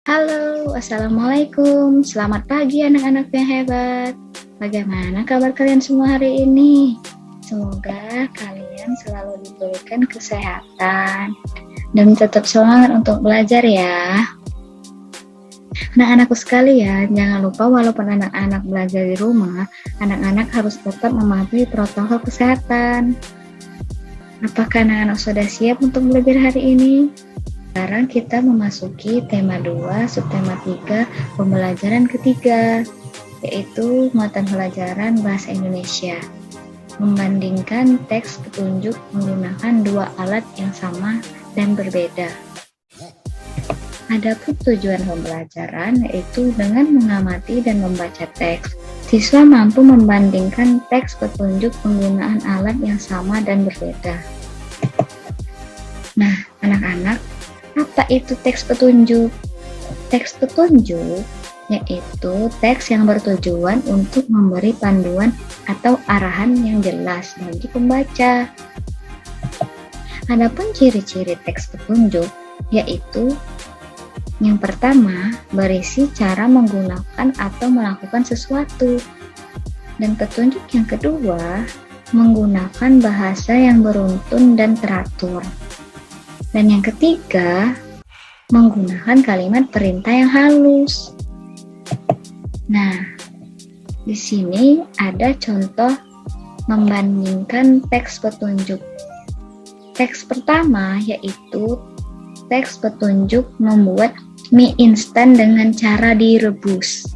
Halo, Assalamualaikum. Selamat pagi anak-anak yang hebat. Bagaimana kabar kalian semua hari ini? Semoga kalian selalu diberikan kesehatan dan tetap semangat untuk belajar ya. Anak-anakku sekalian, jangan lupa walaupun anak-anak belajar di rumah, anak-anak harus tetap mematuhi protokol kesehatan. Apakah anak-anak sudah siap untuk belajar hari ini? Sekarang kita memasuki tema 2, subtema 3, pembelajaran ketiga, yaitu muatan pelajaran bahasa Indonesia. Membandingkan teks petunjuk menggunakan dua alat yang sama dan berbeda. Adapun tujuan pembelajaran yaitu dengan mengamati dan membaca teks, siswa mampu membandingkan teks petunjuk penggunaan alat yang sama dan berbeda. Nah, anak-anak, apa itu teks petunjuk? Teks petunjuk yaitu teks yang bertujuan untuk memberi panduan atau arahan yang jelas bagi pembaca. Adapun ciri-ciri teks petunjuk yaitu yang pertama, berisi cara menggunakan atau melakukan sesuatu. Dan petunjuk yang kedua, menggunakan bahasa yang beruntun dan teratur. Dan yang ketiga, menggunakan kalimat perintah yang halus. Nah, di sini ada contoh membandingkan teks petunjuk. Teks pertama yaitu teks petunjuk membuat mie instan dengan cara direbus.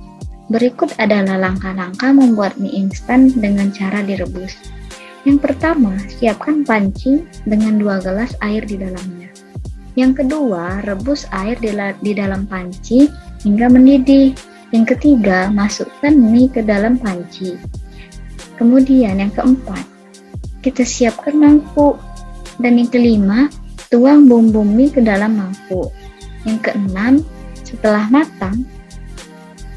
Berikut adalah langkah-langkah membuat mie instan dengan cara direbus. Yang pertama, siapkan panci dengan 2 gelas air di dalamnya. Yang kedua, rebus air di dalam panci hingga mendidih. Yang ketiga, masukkan mie ke dalam panci. Kemudian yang keempat, kita siapkan mangkuk. Dan yang kelima, tuang bumbu mie ke dalam mangkuk. Yang keenam, setelah matang,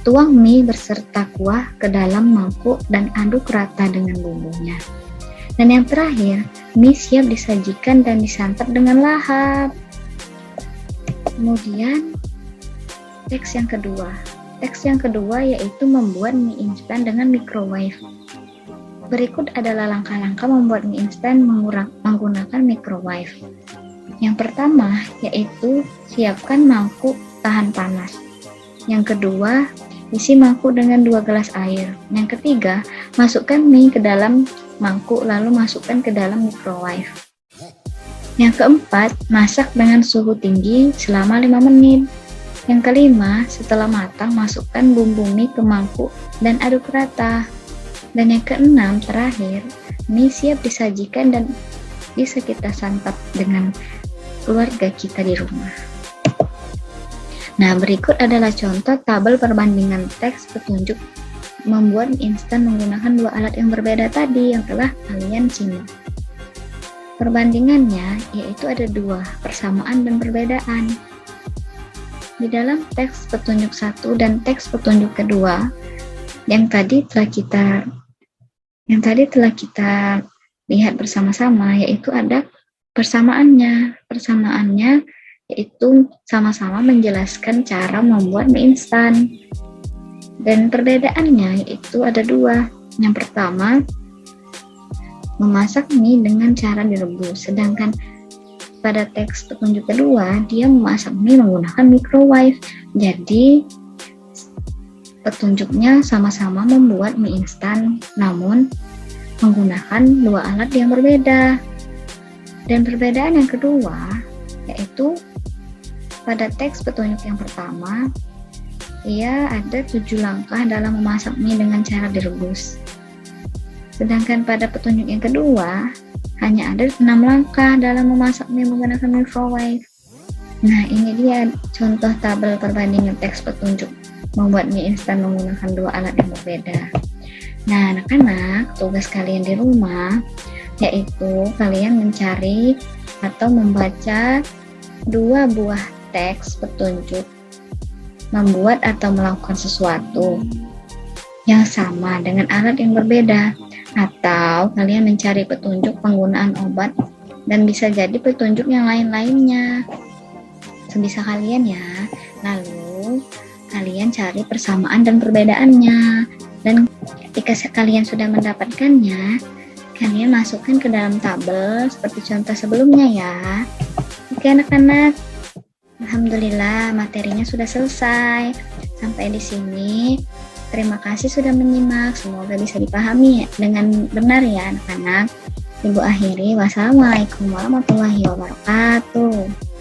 tuang mie beserta kuah ke dalam mangkuk dan aduk rata dengan bumbunya. Dan yang terakhir, mie siap disajikan dan disantap dengan lahap. Kemudian, teks yang kedua. Teks yang kedua yaitu membuat mie instan dengan microwave. Berikut adalah langkah-langkah membuat mie instan menggunakan microwave. Yang pertama yaitu siapkan mangkuk tahan panas. Yang kedua, isi mangkuk dengan 2 gelas air. Yang ketiga, masukkan mie ke dalam mangkuk lalu masukkan ke dalam microwave. Yang keempat, masak dengan suhu tinggi selama 5 menit. Yang kelima, setelah matang masukkan bumbu mie ke mangkuk dan aduk rata. Dan yang keenam, terakhir, mie siap disajikan dan bisa kita santap dengan keluarga kita di rumah. Nah, berikut adalah contoh tabel perbandingan teks petunjuk membuat mie instan menggunakan 2 alat yang berbeda tadi yang telah kalian simak. Perbandingannya yaitu ada 2, persamaan dan perbedaan. Di dalam teks petunjuk 1 dan teks petunjuk kedua yang tadi telah kita lihat bersama-sama yaitu ada persamaannya. Persamaannya yaitu sama-sama menjelaskan cara membuat mie instan. Dan perbedaannya yaitu ada 2. Yang pertama, memasak mie dengan cara direbus, sedangkan pada teks petunjuk kedua dia memasak mie menggunakan microwave. Jadi petunjuknya sama-sama membuat mie instan namun menggunakan 2 alat yang berbeda. Dan perbedaan yang kedua yaitu pada teks petunjuk yang pertama ia ada 7 langkah dalam memasak mie dengan cara direbus. Sedangkan pada petunjuk yang kedua, hanya ada 6 langkah dalam memasak mie menggunakan microwave. Nah, ini dia contoh tabel perbandingan teks petunjuk membuat mie instan menggunakan 2 alat yang berbeda. Nah, anak-anak, tugas kalian di rumah yaitu kalian mencari atau membaca 2 buah teks petunjuk membuat atau melakukan sesuatu yang sama dengan alat yang berbeda. Atau kalian mencari petunjuk penggunaan obat dan bisa jadi petunjuk yang lain-lainnya sebisa kalian ya. Lalu kalian cari persamaan dan perbedaannya. Dan ketika kalian sudah mendapatkannya, kalian masukkan ke dalam tabel seperti contoh sebelumnya ya. Oke anak-anak, alhamdulillah materinya sudah selesai. Sampai di sini, terima kasih sudah menyimak. Semoga bisa dipahami dengan benar ya anak-anak. Ibu akhiri, wassalamualaikum warahmatullahi wabarakatuh.